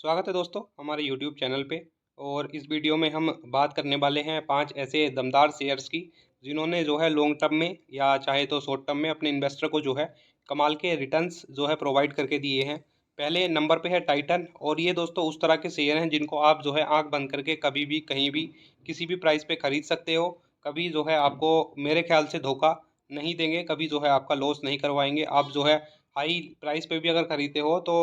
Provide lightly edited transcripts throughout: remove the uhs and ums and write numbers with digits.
स्वागत है दोस्तों हमारे YouTube चैनल पे। और इस वीडियो में हम बात करने वाले हैं 5 ऐसे दमदार शेयर्स की जिन्होंने जो है लॉन्ग टर्म में या चाहे तो शॉर्ट टर्म में अपने इन्वेस्टर को जो है कमाल के रिटर्न्स जो है प्रोवाइड करके दिए हैं। पहले नंबर पे है टाइटन। और ये दोस्तों उस तरह के शेयर हैं जिनको आप जो है आंख बंद करके कभी भी कहीं भी किसी भी प्राइस पे खरीद सकते हो। कभी जो है आपको मेरे ख्याल से धोखा नहीं देंगे, कभी जो है आपका लॉस नहीं करवाएंगे। आप जो है हाई प्राइस पे भी अगर खरीदते हो तो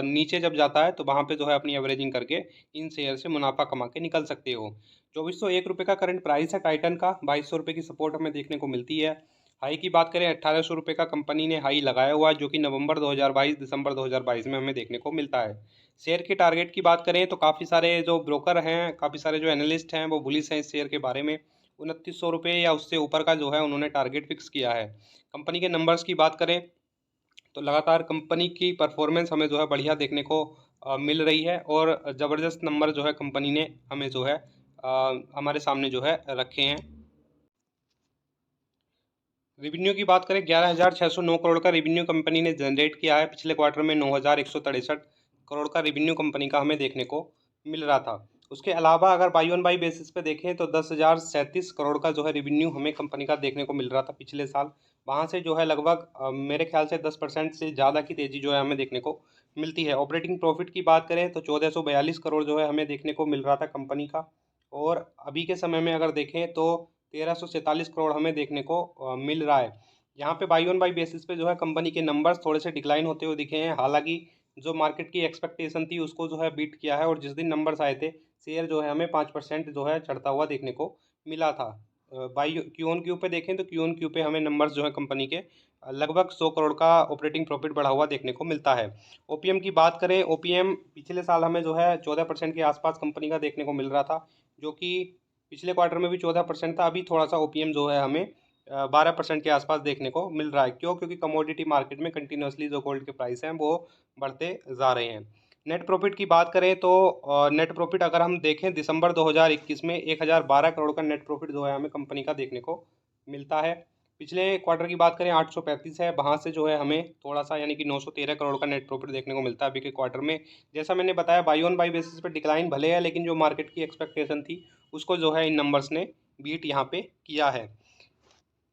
नीचे जब जाता है तो वहाँ पे जो है अपनी एवरेजिंग करके इन शेयर से मुनाफा कमा के निकल सकते हो। 2401 रुपये का करंट प्राइस है टाइटन का। 2200 रुपये की सपोर्ट हमें देखने को मिलती है। हाई की बात करें 1800 रुपये का कंपनी ने हाई लगाया हुआ है, जो कि नवंबर 2022 दिसंबर 2022 में हमें देखने को मिलता है। शेयर के टारगेट की बात करें तो काफ़ी सारे जो ब्रोकर हैं, काफ़ी सारे जो एनालिस्ट हैं वो बुलिश हैं इस शेयर के बारे में। 2900 रुपये या उससे ऊपर का जो है उन्होंने टारगेट फिक्स किया है। कंपनी के नंबर्स की बात करें तो लगातार कंपनी की परफॉर्मेंस हमें जो है बढ़िया देखने को मिल रही है और ज़बरदस्त नंबर जो है कंपनी ने हमें जो है हमारे सामने जो है रखे हैं। रेवेन्यू की बात करें 11,609 करोड़ का रेवेन्यू कंपनी ने जनरेट किया है। पिछले क्वार्टर में 9,163 करोड़ का रेवेन्यू कंपनी का हमें देखने को मिल रहा था। उसके अलावा अगर बाई ऑन बाई बेसिस पे देखें तो 10,037 करोड़ का जो है रेवेन्यू हमें कंपनी का देखने को मिल रहा था पिछले साल। वहाँ से जो है लगभग मेरे ख्याल से 10% से ज़्यादा की तेज़ी जो है हमें देखने को मिलती है। ऑपरेटिंग प्रॉफिट की बात करें तो 1442 करोड़ जो है हमें देखने को मिल रहा था कंपनी का। और अभी के समय में अगर देखें तो 1347 करोड़ हमें देखने को मिल रहा है। यहाँ पे बाई ऑन बाई बेसिस पे जो है कंपनी के नंबर्स थोड़े से डिक्लाइन होते हुए दिखे हैं। हालांकि जो मार्केट की एक्सपेक्टेशन थी उसको जो है बीट किया है, और जिस दिन नंबर्स आए थे शेयर जो है हमें 5% जो है चढ़ता हुआ देखने को मिला था। बाई क्यू ऑन क्यू पे देखें तो क्यू ऑन क्यू पे हमें नंबर्स जो है कंपनी के लगभग 100 करोड़ का ऑपरेटिंग प्रॉफिट बढ़ा हुआ देखने को मिलता है। ओपीएम की बात करें, ओपीएम पिछले साल हमें जो है 14% के आसपास कंपनी का देखने को मिल रहा था, जो कि पिछले क्वार्टर में भी 14% था। अभी थोड़ा सा ओपीएम जो है हमें 12% के आसपास देखने को मिल रहा है। क्यों? क्योंकि कमोडिटी मार्केट में कंटिन्यूसली जो गोल्ड के प्राइस हैं वो बढ़ते जा रहे हैं। नेट प्रॉफिट की बात करें तो नेट प्रॉफिट अगर हम देखें दिसंबर 2021 में 1012 करोड़ का नेट प्रॉफिट जो है हमें कंपनी का देखने को मिलता है। पिछले क्वार्टर की बात करें 835 है, वहाँ से जो है हमें थोड़ा सा यानी कि 913 करोड़ का नेट प्रॉफिट देखने को मिलता है अभी के क्वार्टर में। जैसा मैंने बताया बाई ऑन बाई बेसिस पे डिक्लाइन भले है, लेकिन जो मार्केट की एक्सपेक्टेशन थी उसको जो है इन नंबर्स ने बीट यहाँ पे किया है।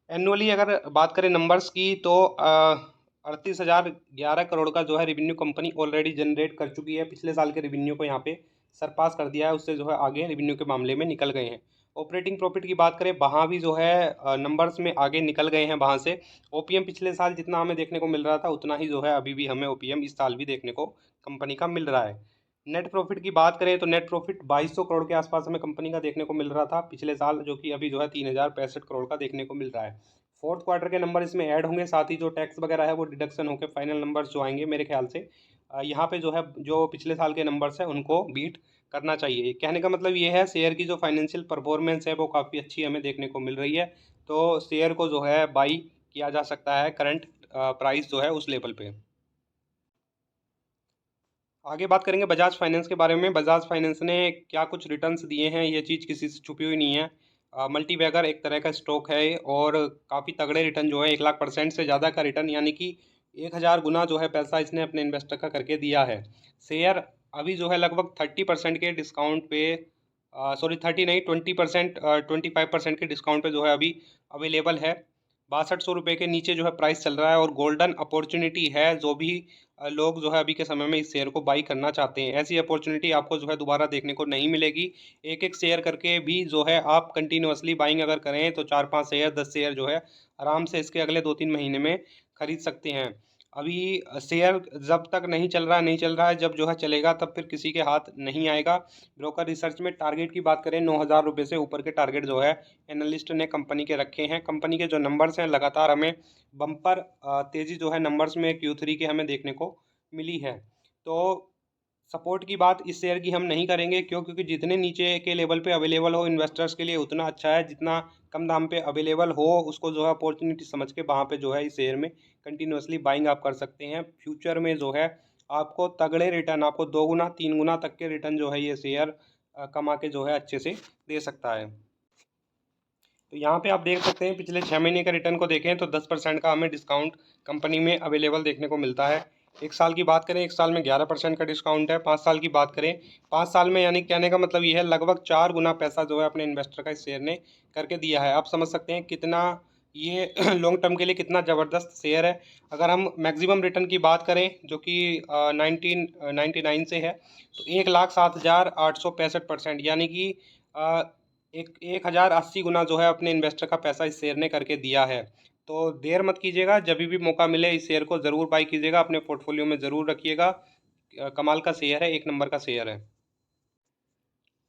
एनुअली अगर बात करें नंबर्स की तो 38,011 करोड़ का जो है रेवेन्यू कंपनी ऑलरेडी जनरेट कर चुकी है। पिछले साल के रेवेन्यू को यहाँ पे सरपास कर दिया है, उससे जो है आगे रेवेन्यू के मामले में निकल गए हैं। ऑपरेटिंग प्रॉफिट की बात करें वहाँ भी जो है नंबर्स में आगे निकल गए हैं वहाँ से। ओपीएम पिछले साल जितना हमें देखने को मिल रहा था उतना ही जो है अभी भी हमें ओपीएम इस साल भी देखने को कंपनी का मिल रहा है। नेट प्रॉफिट की बात करें तो नेट प्रॉफिट 2200 करोड़ के आसपास हमें कंपनी का देखने को मिल रहा था पिछले साल, जो कि अभी जो है 3065 करोड़ का देखने को मिल रहा है। फोर्थ क्वार्टर के नंबर इसमें ऐड होंगे, साथ ही जो टैक्स वगैरह है वो डिडक्शन होकर फाइनल नंबर्स जो आएंगे मेरे ख्याल से यहाँ पे जो है जो पिछले साल के नंबर्स हैं उनको बीट करना चाहिए। कहने का मतलब ये है शेयर की जो फाइनेंशियल परफॉर्मेंस है वो काफ़ी अच्छी हमें देखने को मिल रही है। तो शेयर को जो है बाई किया जा सकता है करंट प्राइस जो है उस लेवल पे। आगे बात करेंगे बजाज फाइनेंस के बारे में। बजाज फाइनेंस ने क्या कुछ रिटर्न्स दिए हैं, ये चीज़ किसी से छुपी हुई नहीं है। मल्टीबैगर एक तरह का स्टॉक है और काफ़ी तगड़े रिटर्न जो है 1,00,000% से ज़्यादा का रिटर्न, यानी कि 1,000 गुना जो है पैसा इसने अपने इन्वेस्टर का करके दिया है। शेयर अभी जो है लगभग 30% के डिस्काउंट पे, सॉरी 30 नहीं 20%, 25% के डिस्काउंट पे जो है अभी अवेलेबल है। 6200 रुपये के नीचे जो है प्राइस चल रहा है और गोल्डन अपॉर्चुनिटी है। जो भी लोग जो है अभी के समय में इस शेयर को बाई करना चाहते हैं, ऐसी अपॉर्चुनिटी आपको जो है दोबारा देखने को नहीं मिलेगी। एक एक शेयर करके भी जो है आप कंटिन्यूअसली बाइंग अगर करें तो 4-5 शेयर 10 शेयर जो है आराम से इसके अगले 2-3 महीने में खरीद सकते हैं। अभी शेयर जब तक नहीं चल रहा है, जब जो है चलेगा तब फिर किसी के हाथ नहीं आएगा। ब्रोकर रिसर्च में टारगेट की बात करें 9,000 रुपये से ऊपर के टारगेट जो है एनालिस्ट ने कंपनी के रखे हैं। कंपनी के जो नंबर्स हैं लगातार हमें बम्पर तेज़ी जो है नंबर्स में Q3 के हमें देखने को मिली है। तो सपोर्ट की बात इस शेयर की हम नहीं करेंगे, क्यों? क्योंकि जितने नीचे के लेवल पे अवेलेबल हो इन्वेस्टर्स के लिए उतना अच्छा है। जितना कम दाम पे अवेलेबल हो उसको जो है अपॉर्चुनिटी समझ के वहाँ पे जो है इस शेयर में कंटिन्यूअसली बाइंग आप कर सकते हैं। फ्यूचर में जो है आपको तगड़े रिटर्न, आपको 2 गुना 3 गुना तक के रिटर्न जो है ये शेयर कमा के जो है अच्छे से दे सकता है। तो यहाँ पे आप देख सकते हैं पिछले 6 महीने के रिटर्न को देखें तो 10% का हमें डिस्काउंट कंपनी में अवेलेबल देखने को मिलता है। एक साल की बात करें, एक साल में 11% का डिस्काउंट है। 5 साल की बात करें, 5 साल में यानी कहने का मतलब ये है लगभग 4 गुना पैसा जो है अपने इन्वेस्टर का इस शेयर ने करके दिया है। आप समझ सकते हैं कितना ये लॉन्ग टर्म के लिए कितना ज़बरदस्त शेयर है। अगर हम मैक्सिमम रिटर्न की बात करें जो कि 1999 से है, तो 1,07,865% यानी कि अ, 1,080 गुना जो है अपने इन्वेस्टर का पैसा इस शेयर ने करके दिया है। तो देर मत कीजिएगा, जब भी मौका मिले इस शेयर को ज़रूर बाई कीजिएगा, अपने पोर्टफोलियो में ज़रूर रखिएगा। कमाल का शेयर है, एक नंबर का शेयर है।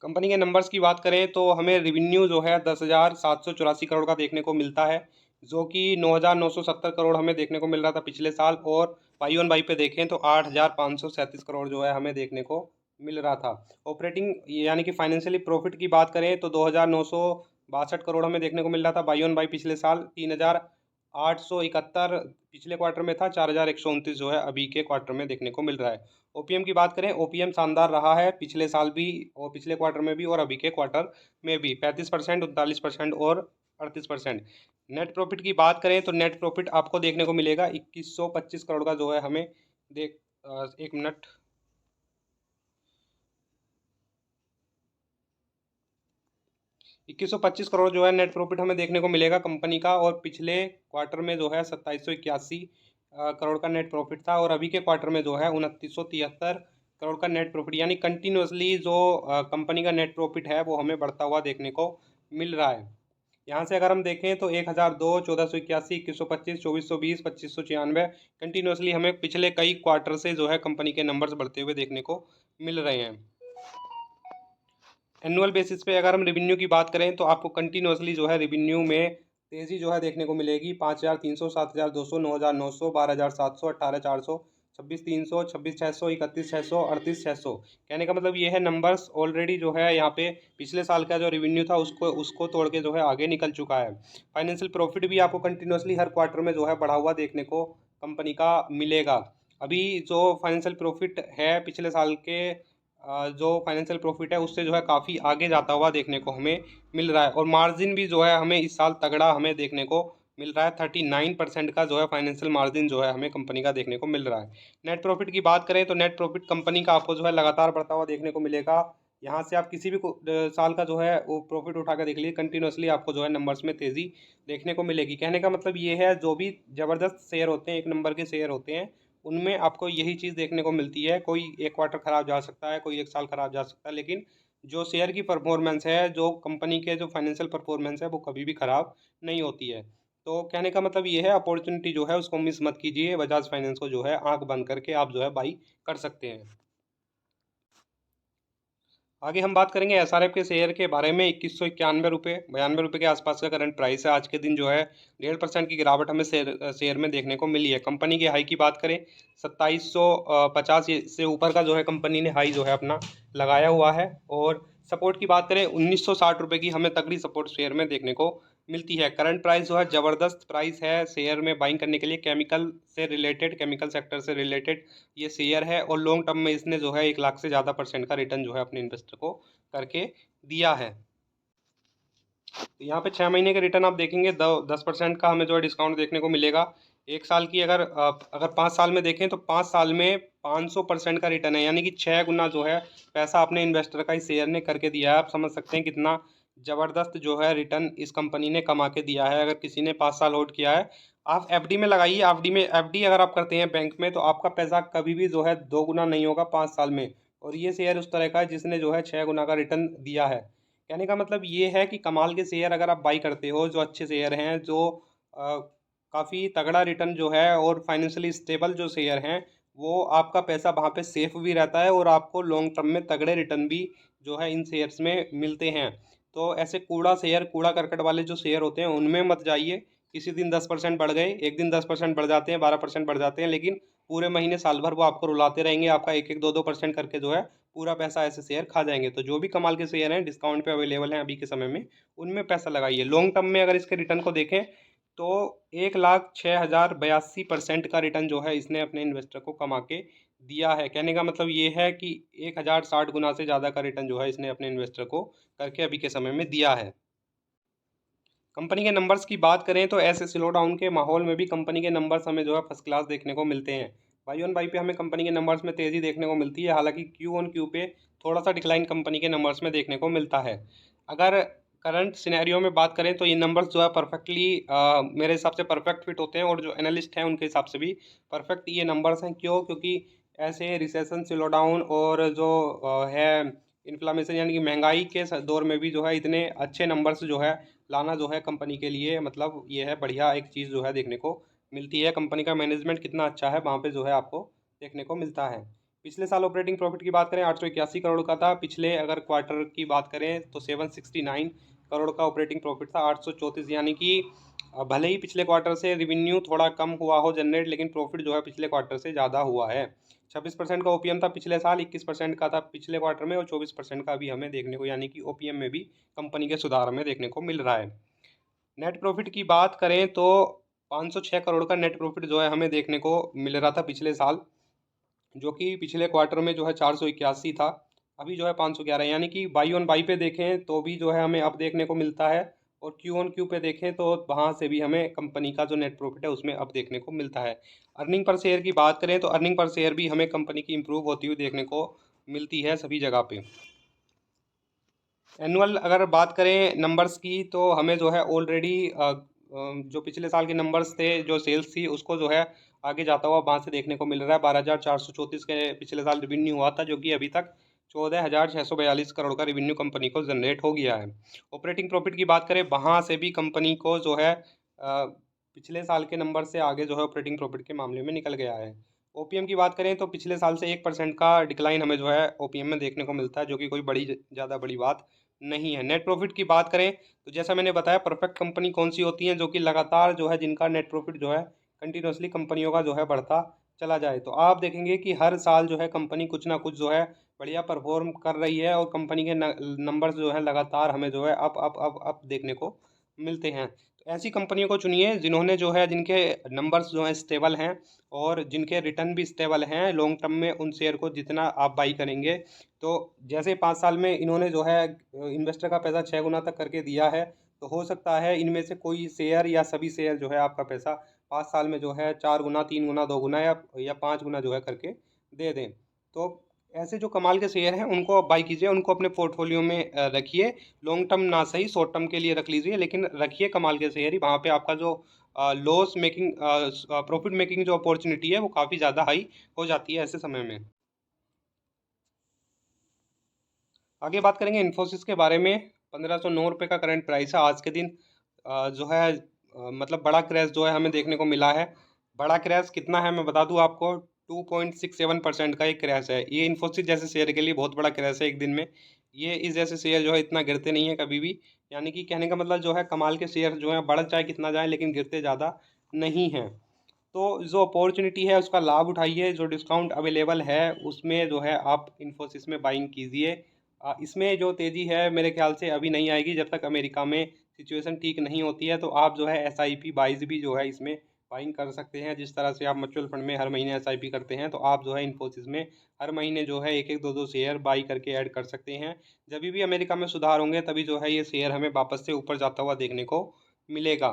कंपनी के नंबर्स की बात करें तो हमें रिवेन्यू जो है 10,784 करोड़ का देखने को मिलता है, जो कि 9,970 करोड़ हमें देखने को मिल रहा था पिछले साल। और वाई ऑन वाई पे देखें तो 8,537 करोड़ जो है हमें देखने को मिल रहा था। ऑपरेटिंग यानी कि फाइनेंशियली प्रॉफिट की बात करें तो 2,962 करोड़ हमें देखने को मिल रहा था वाई ऑन वाई पिछले साल। 3,871 पिछले क्वार्टर में था, 4,129 जो है अभी के क्वार्टर में देखने को मिल रहा है। ओपीएम की बात करें, ओपीएम शानदार रहा है पिछले साल भी और पिछले क्वार्टर में भी और अभी के क्वार्टर में भी 35%, 39% और 38%। नेट प्रॉफिट की बात करें तो नेट प्रॉफिट आपको देखने को मिलेगा 2,125 करोड़ का जो है हमें देख एक मिनट 2,125 करोड़ जो है नेट प्रॉफिट हमें देखने को मिलेगा कंपनी का। और पिछले क्वार्टर में जो है 2,781 करोड़ का नेट प्रॉफिट था और अभी के क्वार्टर में जो है 2,973 करोड़ का नेट प्रॉफिट, यानी कंटिन्यूसली जो कंपनी का नेट प्रॉफिट है वो हमें बढ़ता हुआ देखने को मिल रहा है। यहाँ से अगर हम देखें तो 1,002, 1,481, 2,125, 2,420, 2,596 कंटिन्यूसली हमें पिछले कई क्वार्टर से जो है कंपनी के नंबर्स बढ़ते हुए देखने को मिल रहे हैं। एनुअल बेसिस पे अगर हम रेवेन्यू की बात करें तो आपको कंटिन्यूसली जो है रेवेन्यू में तेज़ी जो है देखने को मिलेगी। 5,300, 7,200, 9,900, 12,700, 18,400, 26,300, 26,600, 31,600, 38,600। कहने का मतलब ये है नंबर्स ऑलरेडी जो है यहाँ पे पिछले साल का जो रेवेन्यू था उसको उसको तोड़ के जो है आगे निकल चुका है। फाइनेंशियल प्रॉफिट भी आपको कंटिन्यूसली हर क्वार्टर में जो है बढ़ा हुआ देखने को कंपनी का मिलेगा। अभी जो फाइनेंशियल प्रॉफिट है पिछले साल के जो फाइनेंशियल प्रॉफिट है उससे जो है काफ़ी आगे जाता हुआ देखने को हमें मिल रहा है। और मार्जिन भी जो है हमें इस साल तगड़ा हमें देखने को मिल रहा है। 39% का जो है फाइनेंशियल मार्जिन जो है हमें कंपनी का देखने को मिल रहा है। नेट प्रॉफिट की बात करें तो नेट प्रॉफिट कंपनी का आपको जो है लगातार बढ़ता हुआ देखने को मिलेगा। यहाँ से आप किसी भी साल का जो है वो प्रॉफिट उठा कर देख लीजिए, कंटिन्यूसली आपको जो है नंबर्स में तेज़ी देखने को मिलेगी। कहने का मतलब ये है जो भी ज़बरदस्त शेयर होते हैं, एक नंबर के शेयर होते हैं, उनमें आपको यही चीज़ देखने को मिलती है। कोई एक क्वार्टर खराब जा सकता है, कोई एक साल खराब जा सकता है, लेकिन जो शेयर की परफॉर्मेंस है, जो कंपनी के जो फाइनेंशियल परफॉर्मेंस है वो कभी भी खराब नहीं होती है। तो कहने का मतलब ये है अपॉर्चुनिटी जो है उसको मिस मत कीजिए। बजाज फाइनेंस को जो है आंख बंद करके आप जो है बाई कर सकते हैं। आगे हम बात करेंगे एसआरएफ के शेयर के बारे में। 2,191 रुपये, 92 रुपये के आसपास का करंट प्राइस है। आज के दिन जो है 1.5% की गिरावट हमें शेयर में देखने को मिली है। कंपनी की हाई की बात करें 2,750 से ऊपर का जो है कंपनी ने हाई जो है अपना लगाया हुआ है। और सपोर्ट की बात करें 1,960 रुपये की हमें तगड़ी सपोर्ट शेयर में देखने को मिलती है। करंट प्राइस जो है ज़बरदस्त प्राइस है शेयर में बाइंग करने के लिए। केमिकल से रिलेटेड, केमिकल सेक्टर से रिलेटेड ये शेयर है और लॉन्ग टर्म में इसने जो है 1 लाख से ज़्यादा परसेंट का रिटर्न जो है अपने इन्वेस्टर को करके दिया है। तो यहाँ पे 6 महीने के रिटर्न आप देखेंगे 10% का हमें जो है डिस्काउंट देखने को मिलेगा। एक साल की अगर 5 साल में देखें तो 5 साल में 500% का रिटर्न है, यानी कि 6 गुना जो है पैसा अपने इन्वेस्टर का इस शेयर ने करके दिया है। आप समझ सकते हैं कितना ज़बरदस्त जो है रिटर्न इस कंपनी ने कमा के दिया है। अगर किसी ने 5 साल होल्ड किया है, आप एफडी में लगाइए। एफडी अगर आप करते हैं बैंक में तो आपका पैसा कभी भी जो है 2 गुना नहीं होगा 5 साल में। और ये शेयर उस तरह का है जिसने जो है 6 गुना का रिटर्न दिया है। कहने का मतलब ये है कि कमाल के शेयर अगर आप बाई करते हो, जो अच्छे शेयर हैं, जो काफ़ी तगड़ा रिटर्न जो है और फाइनेंशियली स्टेबल जो शेयर हैं, वो आपका पैसा वहाँ पे सेफ भी रहता है और आपको लॉन्ग टर्म में तगड़े रिटर्न भी जो है इन शेयर्स में मिलते हैं। तो ऐसे कूड़ा करकट वाले जो शेयर होते हैं उनमें मत जाइए। किसी दिन 10% बढ़ गए, एक दिन 10% बढ़ जाते हैं, 12% बढ़ जाते हैं, लेकिन पूरे महीने साल भर वो आपको रुलाते रहेंगे। आपका एक एक 2-2% करके जो है पूरा पैसा ऐसे शेयर खा जाएंगे। तो जो भी कमाल के शेयर हैं डिस्काउंट पे अवेलेबल हैं अभी के समय में, उनमें पैसा लगाइए। लॉन्ग टर्म में अगर इसके रिटर्न को देखें तो 1,06,082% का रिटर्न जो है इसने अपने इन्वेस्टर को कमा के दिया है। कहने का मतलब ये है कि 1,060 गुना से ज़्यादा का रिटर्न जो है इसने अपने इन्वेस्टर को करके अभी के समय में दिया है। कंपनी के नंबर्स की बात करें तो ऐसे स्लो डाउन के माहौल में भी कंपनी के नंबर्स हमें जो है फर्स्ट क्लास देखने को मिलते हैं। बाई ऑन बाई पे हमें कंपनी के नंबर्स में तेज़ी देखने को मिलती है, हालांकि क्यू ऑन क्यू पे थोड़ा सा डिक्लाइन कंपनी के नंबर्स में देखने को मिलता है। अगर करंट सिनेरियो में बात करें तो ये नंबर्स जो है परफेक्टली मेरे हिसाब से परफेक्ट फिट होते हैं, और जो एनालिस्ट हैं उनके हिसाब से भी परफेक्ट ये नंबर्स हैं। क्यों? क्योंकि ऐसे रिसेशन, स्लो डाउन और जो है इन्फ्लेमेशन यानी कि महंगाई के दौर में भी जो है इतने अच्छे नंबर्स जो है लाना जो है कंपनी के लिए मतलब ये है बढ़िया एक चीज़ जो है देखने को मिलती है। कंपनी का मैनेजमेंट कितना अच्छा है वहाँ पे जो है आपको देखने को मिलता है। पिछले साल ऑपरेटिंग प्रॉफिट की बात करें 881 करोड़ का था। पिछले अगर क्वार्टर की बात करें तो 769 करोड़ का ऑपरेटिंग प्रॉफिट था। 834 यानी कि भले ही पिछले क्वार्टर से रिवेन्यू थोड़ा कम हुआ हो जनरेट, लेकिन प्रॉफिट जो है पिछले क्वार्टर से ज़्यादा हुआ है। 26% का ओपीएम था पिछले साल, 21% का था पिछले क्वार्टर में, और 24% का भी हमें देखने को यानी कि ओपीएम में भी कंपनी के सुधार हमें देखने को मिल रहा है। नेट प्रॉफिट की बात करें तो 506 करोड़ का नेट प्रॉफिट जो है हमें देखने को मिल रहा था पिछले साल, जो कि पिछले क्वार्टर में जो है 481 था। अभी जो है 511, यानी कि बाई ऑन बाई पे देखें तो भी जो है हमें अब देखने को मिलता है, और क्यू ऑन क्यू पे देखें तो वहाँ से भी हमें कंपनी का जो नेट प्रॉफिट है उसमें अब देखने को मिलता है। अर्निंग पर शेयर की बात करें तो अर्निंग पर शेयर भी हमें कंपनी की इम्प्रूव होती हुई देखने को मिलती है सभी जगह पे। एनुअल अगर बात करें नंबर्स की तो हमें जो है ऑलरेडी जो पिछले साल के नंबर्स थे, जो सेल्स थी उसको जो है आगे जाता हुआ वहाँ से देखने को मिल रहा है। 12,434 के पिछले साल रिवेन्यू हुआ था, जो कि अभी तक 14,642 करोड़ का रिवेन्यू कंपनी को जनरेट हो गया है। ऑपरेटिंग प्रॉफिट की बात करें वहाँ से भी कंपनी को जो है पिछले साल के नंबर से आगे जो है ऑपरेटिंग प्रॉफिट के मामले में निकल गया है। ओपीएम की बात करें तो पिछले साल से 1% का डिक्लाइन हमें जो है ओपीएम में देखने को मिलता है, जो कि कोई ज़्यादा बड़ी बात नहीं है। नेट प्रॉफिट की बात करें तो जैसा मैंने बताया परफेक्ट कंपनी कौन सी होती है, जो कि लगातार जो है जिनका नेट प्रॉफिट जो है कंटिन्यूसली कंपनियों का जो है बढ़ता चला जाए। तो आप देखेंगे कि हर साल जो है कंपनी कुछ ना कुछ जो है बढ़िया परफॉर्म कर रही है, और कंपनी के नंबर्स जो है लगातार हमें जो है अप देखने को मिलते हैं। तो ऐसी कंपनियों को चुनिए जिन्होंने जो है जिनके नंबर्स जो हैं स्टेबल हैं, और जिनके रिटर्न भी स्टेबल हैं लॉन्ग टर्म में। उन शेयर को जितना आप बाई करेंगे, तो जैसे 5 साल में इन्होंने जो है इन्वेस्टर का पैसा 6 गुना तक करके दिया है, तो हो सकता है इनमें से कोई शेयर या सभी शेयर जो है आपका पैसा 5 साल में जो है 4 गुना, 3 गुना, 2 गुना या 5 गुना जो है करके दे दें। तो ऐसे जो कमाल के शेयर हैं उनको आप बाई कीजिए, उनको अपने पोर्टफोलियो में रखिए। लॉन्ग टर्म ना सही शॉर्ट टर्म के लिए रख लीजिए, लेकिन रखिए कमाल के शेयर ही। वहाँ पे आपका जो लॉस मेकिंग प्रॉफिट मेकिंग जो अपॉर्चुनिटी है वो काफ़ी ज़्यादा हाई हो जाती है ऐसे समय में। आगे बात करेंगे इन्फोसिस के बारे में। 1509 रुपये का करंट प्राइस है आज के दिन। जो है मतलब बड़ा क्रैश जो है हमें देखने को मिला है। बड़ा क्रैश कितना है मैं बता दूं आपको, 2.67% का एक क्रैश है। ये इन्फोसिस जैसे शेयर के लिए बहुत बड़ा क्रैश है एक दिन में। ये इस जैसे शेयर जो है इतना गिरते नहीं है कभी भी। यानी कि कहने का मतलब जो है कमाल के शेयर जो है बढ़ चाहे कितना जाए लेकिन गिरते ज़्यादा नहीं हैं। तो जो अपॉर्चुनिटी है उसका लाभ उठाइए, जो डिस्काउंट अवेलेबल है उसमें जो है आप इन्फोसिस में बाइंग कीजिए। इसमें जो तेज़ी है मेरे ख्याल से अभी नहीं आएगी जब तक अमेरिका में सिचुएशन ठीक नहीं होती है। तो आप जो है एसआईपी बाइज भी जो है इसमें बाइंग कर सकते हैं। जिस तरह से आप म्यूचुअल फंड में हर महीने एसआईपी करते हैं, तो आप जो है इन्फोसिस में हर महीने जो है एक एक दो दो शेयर बाई करके ऐड कर सकते हैं। जब भी अमेरिका में सुधार होंगे तभी जो है ये शेयर हमें वापस से ऊपर जाता हुआ देखने को मिलेगा।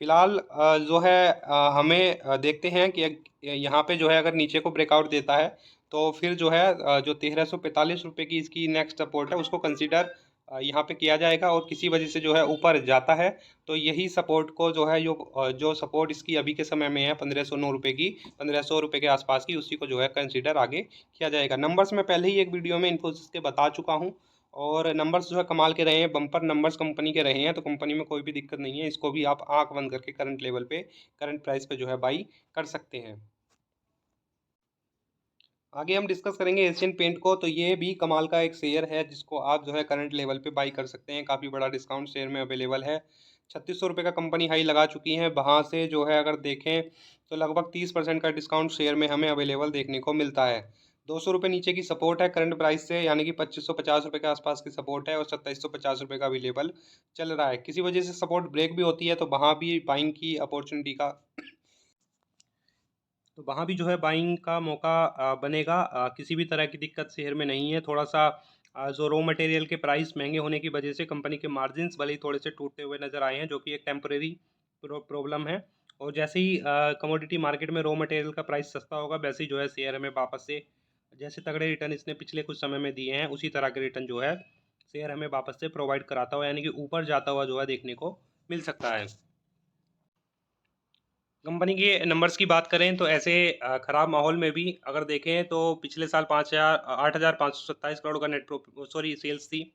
फिलहाल जो है हमें देखते हैं कि यहाँ पे जो है अगर नीचे को ब्रेकआउट देता है तो फिर जो है जो 1345 रुपये की इसकी नेक्स्ट सपोर्ट है उसको कंसीडर यहाँ पे किया जाएगा। और किसी वजह से जो है ऊपर जाता है तो यही सपोर्ट को जो है जो सपोर्ट इसकी अभी के समय में है 1509 रुपये की, 1500 रुपये के आसपास की, उसी को जो है कंसीडर आगे किया जाएगा। नंबर्स मैं पहले ही एक वीडियो में इन्फोसिस के बता चुका हूँ, और नंबर्स जो है कमाल के रहे हैं, बम्पर नंबर्स कंपनी के रहे हैं। तो कंपनी में कोई भी दिक्कत नहीं है, इसको भी आप आंख बंद करके करंट लेवल पे, करंट प्राइस पे जो है बाई कर सकते हैं। आगे हम डिस्कस करेंगे एशियन पेंट को। तो ये भी कमाल का एक शेयर है जिसको आप जो है करंट लेवल पे बाई कर सकते हैं। काफ़ी बड़ा डिस्काउंट शेयर में अवेलेबल है। 3600 रुपये का कंपनी हाई लगा चुकी है, वहाँ से जो है अगर देखें तो लगभग 30% का डिस्काउंट शेयर में हमें अवेलेबल देखने को मिलता है। 200 रुपये नीचे की सपोर्ट है करंट प्राइस से, यानी कि 2550 रुपये के आसपास की सपोर्ट है, और 2750 रुपये का अवेलेबल चल रहा है। किसी वजह से सपोर्ट ब्रेक भी होती है तो वहाँ भी बाइंग की अपॉर्चुनिटी का, तो वहाँ भी जो है बाइंग का मौका बनेगा। किसी भी तरह की दिक्कत शेयर में नहीं है। थोड़ा सा जो रॉ मटेरियल के प्राइस महंगे होने की वजह से कंपनी के मार्जिन्स भले ही थोड़े से टूटते हुए नज़र आए हैं, जो कि एक टेम्परेरी प्रॉब्लम है। और जैसे ही कमोडिटी मार्केट में रॉ मटेरियल का प्राइस सस्ता होगा, वैसे ही जो है शेयर हमें वापस से, जैसे तगड़े रिटर्न इसने पिछले कुछ समय में दिए हैं, उसी तरह के रिटर्न जो है शेयर हमें वापस से प्रोवाइड कराता हुआ, यानी कि ऊपर जाता हुआ जो है देखने को मिल सकता है। कंपनी के नंबर्स की बात करें तो ऐसे खराब माहौल में भी अगर देखें तो पिछले साल 8,527 करोड़ का नेट सॉरी सेल्स थी,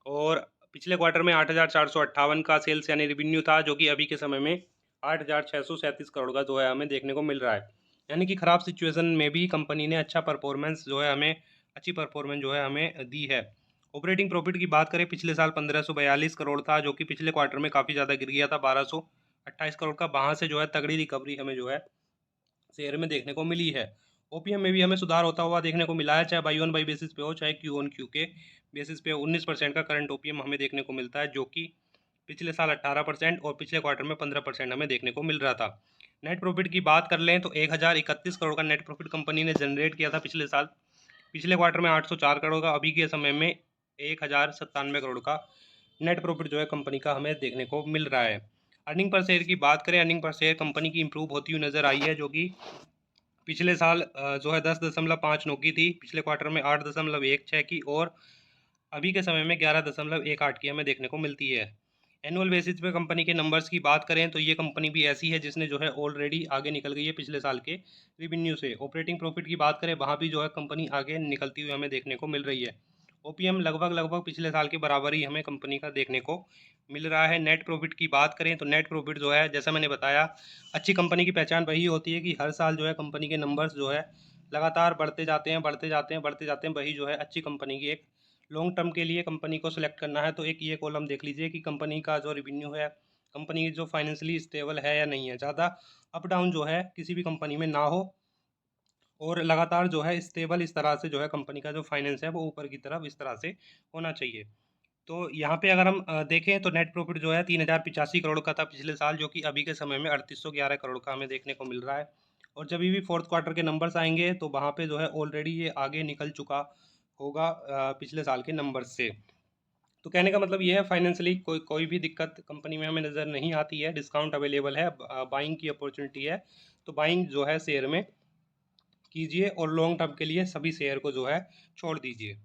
और पिछले क्वार्टर में 8,458 का सेल्स यानी रेवेन्यू था, जो कि अभी के समय में 8,637 करोड़ का जो है हमें देखने को मिल रहा है। यानी कि ख़राब सिचुएशन में भी कंपनी ने अच्छा परफॉर्मेंस जो है हमें, अच्छी परफॉर्मेंस जो है हमें दी है। ऑपरेटिंग प्रॉफिट की बात करें, पिछले साल 1,542 करोड़ था, जो कि पिछले क्वार्टर में काफ़ी ज़्यादा गिर गया था 1,228 करोड़ का। वहाँ से जो है तगड़ी रिकवरी हमें जो है शेयर में देखने को मिली है। ओपीएम में भी हमें सुधार होता हुआ देखने को मिला है, चाहे बाई ऑन बाई बेसिस पे हो, चाहे क्यू ऑन क्यू के बेसिस पे। 19% का करंट ओपीएम हमें देखने को मिलता है, जो कि पिछले साल 18% और पिछले क्वार्टर में 15% हमें देखने को मिल रहा था। नेट प्रॉफिट की बात कर लें तो 1,031 करोड़ का नेट प्रॉफिट कंपनी ने जनरेट किया था पिछले साल। पिछले क्वार्टर में 804 करोड़ का, अभी के समय में 1,097 करोड़ का नेट प्रॉफिट जो है कंपनी का हमें देखने को मिल रहा है। अर्निंग पर शेयर की बात करें, अर्निंग पर शेयर कंपनी की इंप्रूव होती हुई नजर आई है, जो कि पिछले साल जो है 10.59 की थी, पिछले क्वार्टर में 8.16 की, और अभी के समय में 11.18 की हमें देखने को मिलती है। एनुअल बेसिस पे कंपनी के नंबर्स की बात करें तो ये कंपनी भी ऐसी है जिसने जो है ऑलरेडी आगे निकल गई है पिछले साल के रिवेन्यू से। ऑपरेटिंग प्रॉफिट की बात करें, वहाँ भी जो है कंपनी आगे निकलती हुई हमें देखने को मिल रही है। ओपीएम लगभग लगभग पिछले साल के बराबर ही हमें कंपनी का देखने को मिल रहा है। नेट प्रॉफिट की बात करें तो नेट प्रॉफिट जो है, जैसा मैंने बताया, अच्छी कंपनी की पहचान वही होती है कि हर साल जो है कंपनी के नंबर्स जो है लगातार बढ़ते जाते हैं, बढ़ते जाते हैं, बढ़ते जाते हैं। वही जो है अच्छी कंपनी की एक लॉन्ग टर्म के लिए कंपनी को सिलेक्ट करना है तो एक ये कॉलम देख लीजिए कि कंपनी का जो रिवेन्यू है, कंपनी जो फाइनेंशियली स्टेबल है या नहीं है, ज़्यादा अप डाउन जो है किसी भी कंपनी में ना हो, और लगातार जो है स्टेबल इस तरह से जो है कंपनी का जो फाइनेंस है वो ऊपर की तरफ इस तरह से होना चाहिए। तो यहाँ पे अगर हम देखें तो नेट प्रॉफिट जो है 3,085 करोड़ का था पिछले साल, जो कि अभी के समय में 3,811 करोड़ का हमें देखने को मिल रहा है। और जब भी फोर्थ क्वार्टर के नंबर्स आएंगे तो वहाँ पे जो है ऑलरेडी ये आगे निकल चुका होगा पिछले साल के नंबर्स से। तो कहने का मतलब ये है, फाइनेंशियली कोई कोई भी दिक्कत कंपनी में हमें नज़र नहीं आती है, डिस्काउंट अवेलेबल है, बाइंग की अपॉर्चुनिटी है। तो बाइंग जो है शेयर में कीजिए, और लॉन्ग टर्म के लिए सभी शेयर को जो है छोड़ दीजिए।